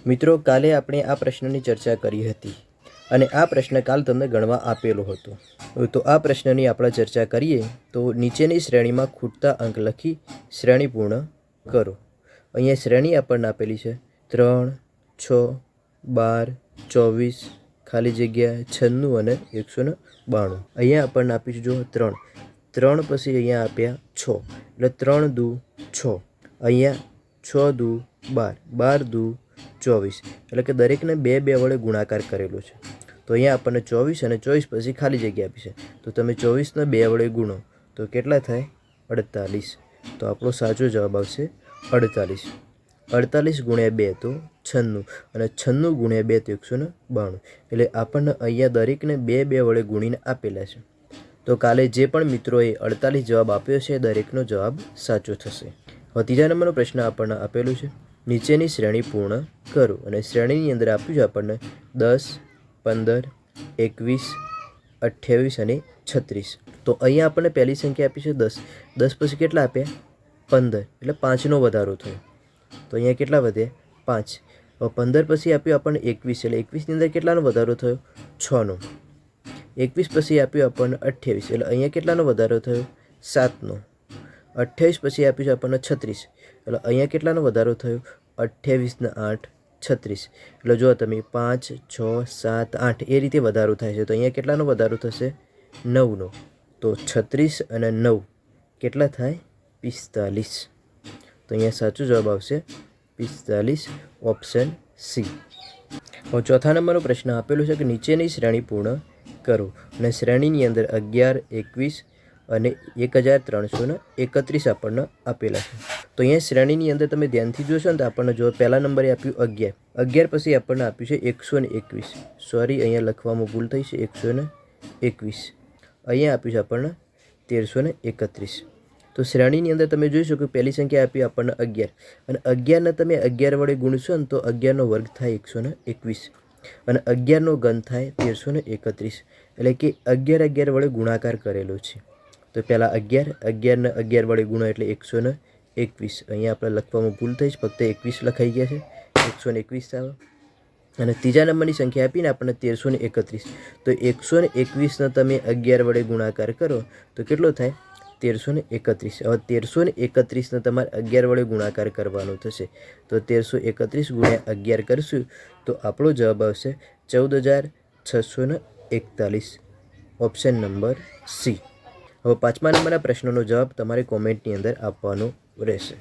મિત્રો, કાલે આપણે આ પ્રશ્નની ચર્ચા કરી હતી અને આ પ્રશ્ન કાલ તમને ગણવા આપેલો હતો. તો આ પ્રશ્નની આપણે ચર્ચા કરીએ તો નીચેની શ્રેણીમાં ખૂટતા અંક લખી શ્રેણી પૂર્ણ કરો. અહીંયા શ્રેણી આપણને આપેલી છે 3, 6, 12, 24, ખાલી જગ્યા 96 અને 192. અહીંયા આપણને આપ્યું છે જો 3 પછી અહીંયા આપ્યા 6 એટલે 3 દુ 6. અહીંયા 6 દુ 12, 12 દુ 24 એટલે કે દરેકને 2 2 વડે ગુણાકાર કરેલો છે. તો અહીંયા આપણને 24 અને 24 પછી ખાલી જગ્યા આપી છે. તો તમે 24ને 2 વડે ગુણો તો કેટલા થાય? 48. તો આપણો સાચો જવાબ આવશે 48. 48 ગુણ્યા 2 તો 96 અને 96 ગુણ્યા 2 તો 192. એટલે આપણને અહીંયા દરેકને 2 2 વડે ગુણીને આપેલા છે. તો કાલે જે પણ મિત્રોએ 48 જવાબ આપ્યો છે દરેકનો જવાબ સાચો થશે. હવે ત્રીજા નંબરનો પ્રશ્ન આપણને આપેલું છે નીચેની શ્રેણી પૂર્ણ કરો અને શ્રેણીની અંદર આપ્યું છે આપણને 10, 15, 21, 28 અને 36. તો અહીંયા આપણને પહેલી સંખ્યા આપી છે 10. 10 પછી કેટલા આપ્યા? 15 એટલે 5નો વધારો થયો. તો અહીંયા કેટલા વધ્યા? 5. હવે 15 પછી આપ્યું આપણને 21 એટલે 21ની અંદર કેટલાનો વધારો થયો? 6નો. 21 પછી આપ્યું આપણને 28 એટલે અહીંયા કેટલાનો વધારો થયો? 7નો. 28 પછી આપ્યું છે આપણને 36 એટલે અહીંયા કેટલાનો વધારો થયો? 28 ને 8 36. એટલે જો તમે 5, 6, 7, 8 એ રીતે વધારો થાય છે. તો અહીંયા કેટલાનો વધારો થશે? 9નો. તો 36 અને 9 કેટલા થાય? 45. તો અહીંયા સાચો જવાબ આવશે 45, ઓપ્શન સી. હવે ચોથા નંબરનો પ્રશ્ન આપેલો છે કે નીચેની શ્રેણી પૂર્ણ કરો અને શ્રેણીની અંદર 11, 21 અને 1331 આપણને આપેલા છે. તો અહીંયા શ્રેણીની અંદર તમે ધ્યાનથી જોશો ને તો આપણને જો પહેલા નંબરે આપ્યું 11. 11 પછી આપણને આપ્યું છે 121. સોરી, અહીંયા લખવામાં ભૂલ થઈ છે, 121. અહીંયા આપ્યું છે આપણને 1331. તો શ્રેણીની અંદર તમે જોઈ શકો પહેલી સંખ્યા આપી આપણને 11 અને 11ને તમે 11 વડે ગુણશો ને તો 11નો વર્ગ થાય 121 અને 11નો ઘન થાય 1331. એટલે કે 11 11 વડે ગુણાકાર કરેલો છે. તો પહેલાં 11ને 11 વડે ગુણો એટલે 121. અહીંયા આપણે લખવામાં ભૂલ થઈ છે, ફક્ત 21 લખાઈ ગયા છે, 121 આવે. અને ત્રીજા નંબરની સંખ્યા આપીને આપણને 1331. તો 121ને તમે 11 વડે ગુણાકાર કરો તો કેટલો થાય? 1331. હવે 1331ને તમારે 11 વડે ગુણાકાર કરવાનો થશે. તો 1331 ગુણ્યા 11 કરશું તો આપણો જવાબ આવશે 14,641. Option number C. હવે પાંચમા નંબરના પ્રશ્નનો જવાબ તમારે કોમેન્ટની અંદર આપવાનો રહેશે.